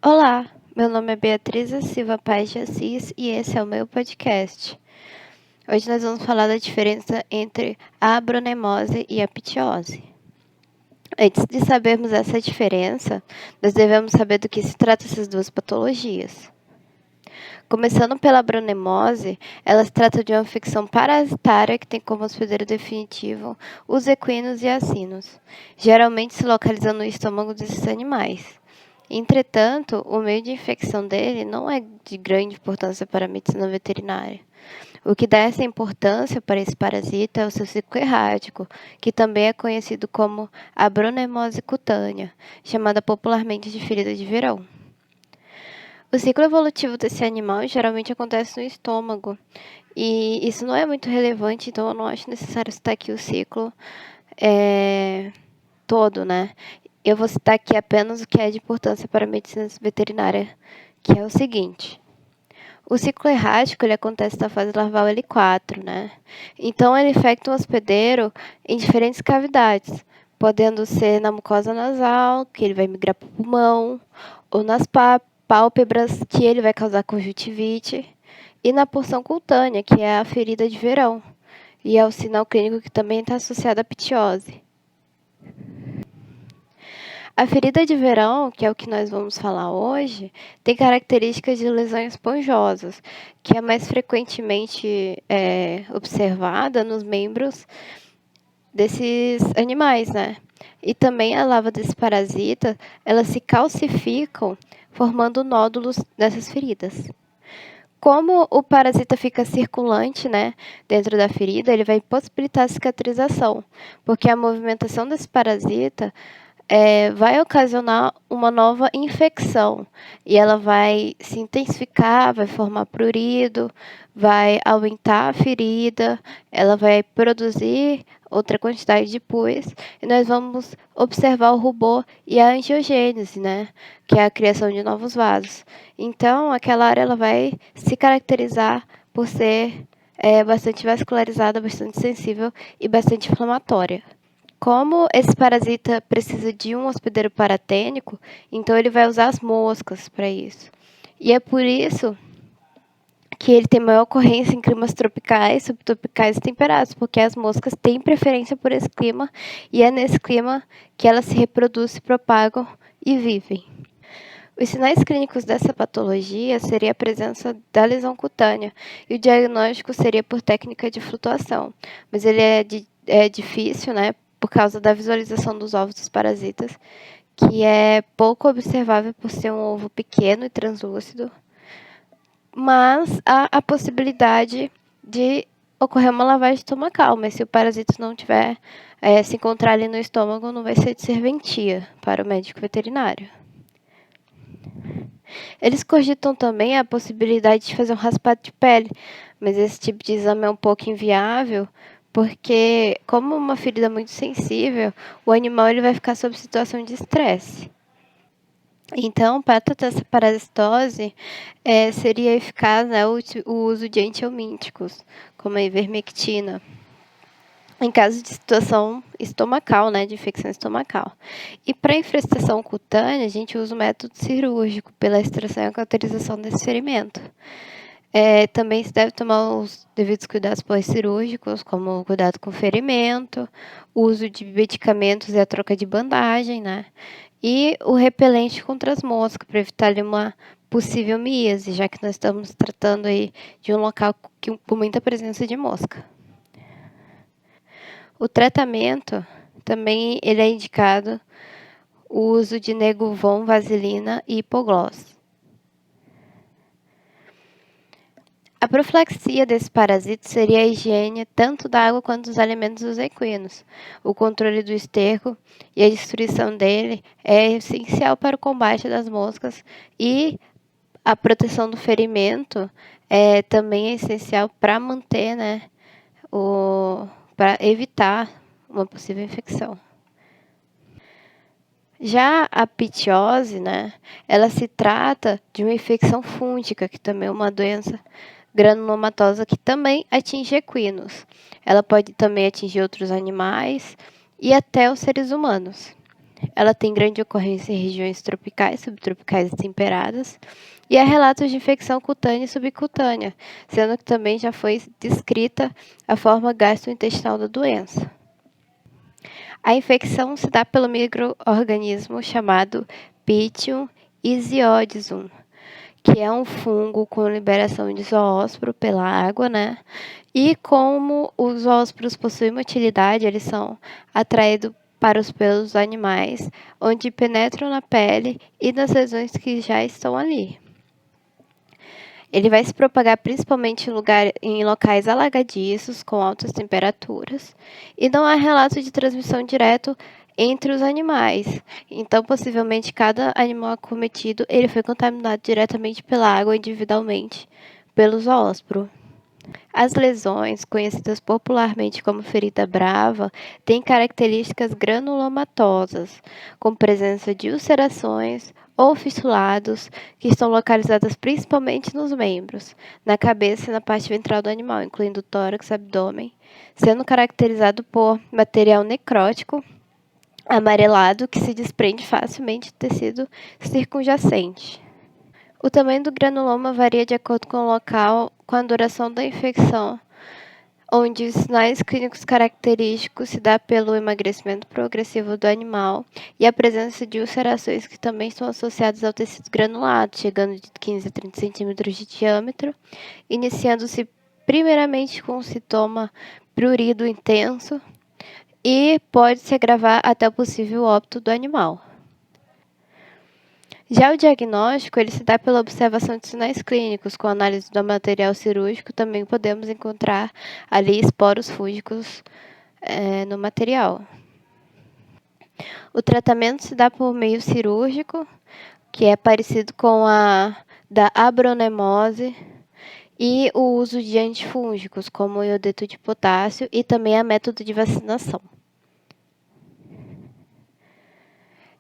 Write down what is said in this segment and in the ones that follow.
Olá, meu nome é Beatriz Silva Paz de Assis e esse é o meu podcast. Hoje nós vamos falar da diferença entre a abronemose e a ptiose. Antes de sabermos essa diferença, nós devemos saber do que se trata essas duas patologias. Começando pela abronemose, ela se trata de uma infecção parasitária que tem como hospedeiro definitivo os equinos e acinos, geralmente se localizando no estômago desses animais. Entretanto, o meio de infecção dele não é de grande importância para a medicina veterinária. O que dá essa importância para esse parasita é o seu ciclo errático, que também é conhecido como abronemose cutânea, chamada popularmente de ferida de verão. O ciclo evolutivo desse animal geralmente acontece no estômago, e isso não é muito relevante, então eu não acho necessário citar aqui o ciclo todo, né? Eu vou citar aqui apenas o que é de importância para a medicina veterinária, que é o seguinte. O ciclo errático ele acontece na fase larval L4, né? Então, ele infecta o hospedeiro em diferentes cavidades, podendo ser na mucosa nasal, que ele vai migrar para o pulmão, ou nas pálpebras, que ele vai causar conjuntivite, e na porção cutânea, que é a ferida de verão, e é o sinal clínico que também está associado à ptiose. A ferida de verão, que é o que nós vamos falar hoje, tem características de lesões esponjosas, que é mais frequentemente observada nos membros desses animais, né? E também a larva desse parasita, elas se calcificam, formando nódulos nessas feridas. Como o parasita fica circulante, né, dentro da ferida, ele vai possibilitar a cicatrização, porque a movimentação desse parasita vai ocasionar uma nova infecção e ela vai se intensificar, vai formar prurido, vai aumentar a ferida, ela vai produzir outra quantidade de pus e nós vamos observar o rubor e a angiogênese, né, que é a criação de novos vasos. Então, aquela área ela vai se caracterizar por ser bastante vascularizada, bastante sensível e bastante inflamatória. Como esse parasita precisa de um hospedeiro paratênico, então ele vai usar as moscas para isso. E é por isso que ele tem maior ocorrência em climas tropicais, subtropicais e temperados, porque as moscas têm preferência por esse clima e é nesse clima que elas se reproduzem, se propagam e vivem. Os sinais clínicos dessa patologia seria a presença da lesão cutânea e o diagnóstico seria por técnica de flutuação, mas ele é difícil, né, por causa da visualização dos ovos dos parasitas, que é pouco observável por ser um ovo pequeno e translúcido, mas há a possibilidade de ocorrer uma lavagem estomacal, mas se o parasita não tiver se encontrar ali no estômago, não vai ser de serventia para o médico veterinário. Eles cogitam também a possibilidade de fazer um raspado de pele, mas esse tipo de exame é um pouco inviável, porque como uma ferida muito sensível, o animal ele vai ficar sob situação de estresse. Então, para tratar essa parasitose, seria eficaz, né, o uso de antihelmínticos, como a ivermectina, em caso de situação estomacal, né, de infecção estomacal. E para infestação cutânea, a gente usa o método cirúrgico pela extração e cauterização desse ferimento. Também se deve tomar os devidos cuidados pós-cirúrgicos, como o cuidado com o ferimento, o uso de medicamentos e a troca de bandagem, né? E o repelente contra as moscas, para evitar ali uma possível míase, já que nós estamos tratando aí de um local com muita presença de mosca. O tratamento também ele é indicado o uso de Neguvon, vaselina e hipoglós. A profilaxia desse parasito seria a higiene tanto da água quanto dos alimentos dos equinos. O controle do esterco e a destruição dele é essencial para o combate das moscas e a proteção do ferimento também é essencial para manter, né, para evitar uma possível infecção. Já a ptiose, né, ela se trata de uma infecção fúngica, que também é uma doença granulomatosa que também atinge equinos. Ela pode também atingir outros animais e até os seres humanos. Ela tem grande ocorrência em regiões tropicais, subtropicais e temperadas. E há relatos de infecção cutânea e subcutânea, sendo que também já foi descrita a forma gastrointestinal da doença. A infecção se dá pelo micro-organismo chamado Pythium isiodisum, que é um fungo com liberação de zoósporo pela água, né? E como os zoósporos possuem uma utilidade, eles são atraídos para os pelos dos animais, onde penetram na pele e nas lesões que já estão ali. Ele vai se propagar principalmente em locais alagadiços, com altas temperaturas, e não há relato de transmissão direto entre os animais. Então, possivelmente, cada animal acometido ele foi contaminado diretamente pela água individualmente pelo zoósporo. As lesões, conhecidas popularmente como ferida brava, têm características granulomatosas, com presença de ulcerações ou fissurados, que estão localizadas principalmente nos membros, na cabeça e na parte ventral do animal, incluindo o tórax e abdômen, sendo caracterizado por material necrótico amarelado que se desprende facilmente do tecido circunjacente. O tamanho do granuloma varia de acordo com o local, com a duração da infecção, onde os sinais clínicos característicos se dá pelo emagrecimento progressivo do animal e a presença de ulcerações que também estão associadas ao tecido granulado, chegando de 15 a 30 centímetros de diâmetro, iniciando-se primeiramente com um sintoma prurido intenso e pode se agravar até o possível óbito do animal. Já o diagnóstico, ele se dá pela observação de sinais clínicos, com análise do material cirúrgico, também podemos encontrar ali esporos fúngicos no material. O tratamento se dá por meio cirúrgico, que é parecido com a da abronemose, e o uso de antifúngicos, como o iodeto de potássio, e também a método de vacinação.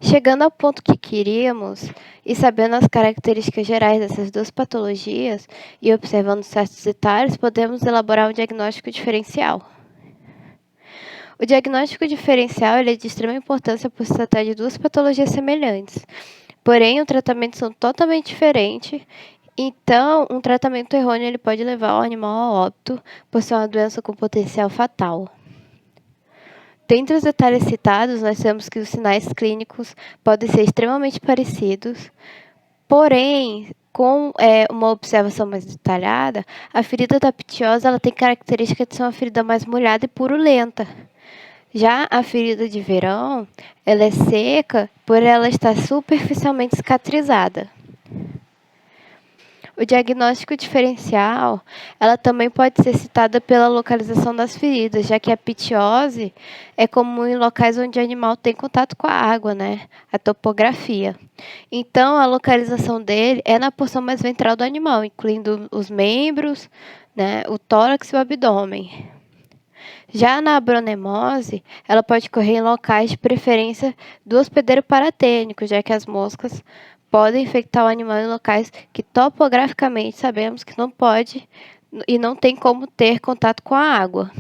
Chegando ao ponto que queríamos, e sabendo as características gerais dessas duas patologias, e observando certos detalhes, podemos elaborar um diagnóstico diferencial. O diagnóstico diferencial ele é de extrema importância por se tratar de duas patologias semelhantes, porém, os tratamentos são totalmente diferentes, então, um tratamento errôneo ele pode levar o animal a óbito por ser uma doença com potencial fatal. Dentre os detalhes citados, nós temos que os sinais clínicos podem ser extremamente parecidos, porém, com uma observação mais detalhada, a ferida da ptiose ela tem característica de ser uma ferida mais molhada e purulenta. Já a ferida de verão, ela é seca por ela estar superficialmente cicatrizada. O diagnóstico diferencial, ela também pode ser citada pela localização das feridas, já que a ptiose é comum em locais onde o animal tem contato com a água, né? A topografia. Então, a localização dele é na porção mais ventral do animal, incluindo os membros, né? O tórax e o abdômen. Já na abronemose, ela pode ocorrer em locais de preferência do hospedeiro paratênico, já que as moscas podem infectar o animal em locais que topograficamente sabemos que não pode e não tem como ter contato com a água.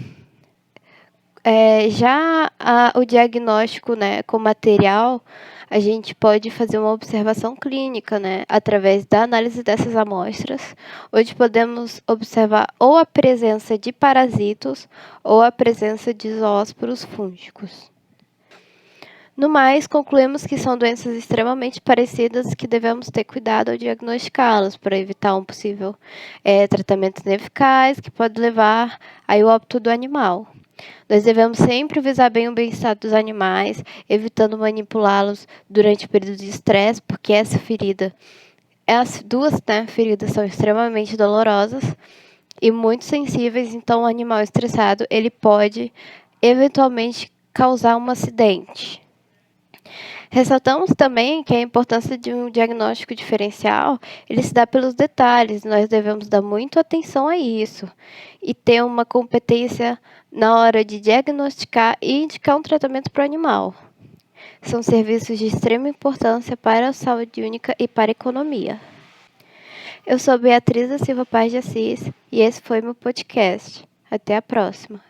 O diagnóstico, né, com material, a gente pode fazer uma observação clínica, né, através da análise dessas amostras, onde podemos observar ou a presença de parasitos ou a presença de zoósporos fúngicos. No mais, concluímos que são doenças extremamente parecidas que devemos ter cuidado ao diagnosticá-las para evitar um possível tratamento ineficaz que pode levar ao óbito do animal. Nós devemos sempre visar bem o bem-estar dos animais, evitando manipulá-los durante o período de estresse, porque essa ferida, as duas feridas são extremamente dolorosas e muito sensíveis, então o animal estressado ele pode eventualmente causar um acidente. Ressaltamos também que a importância de um diagnóstico diferencial, ele se dá pelos detalhes, nós devemos dar muito atenção a isso e ter uma competência na hora de diagnosticar e indicar um tratamento para o animal. São serviços de extrema importância para a saúde única e para a economia. Eu sou Beatriz da Silva Paz de Assis e esse foi meu podcast. Até a próxima.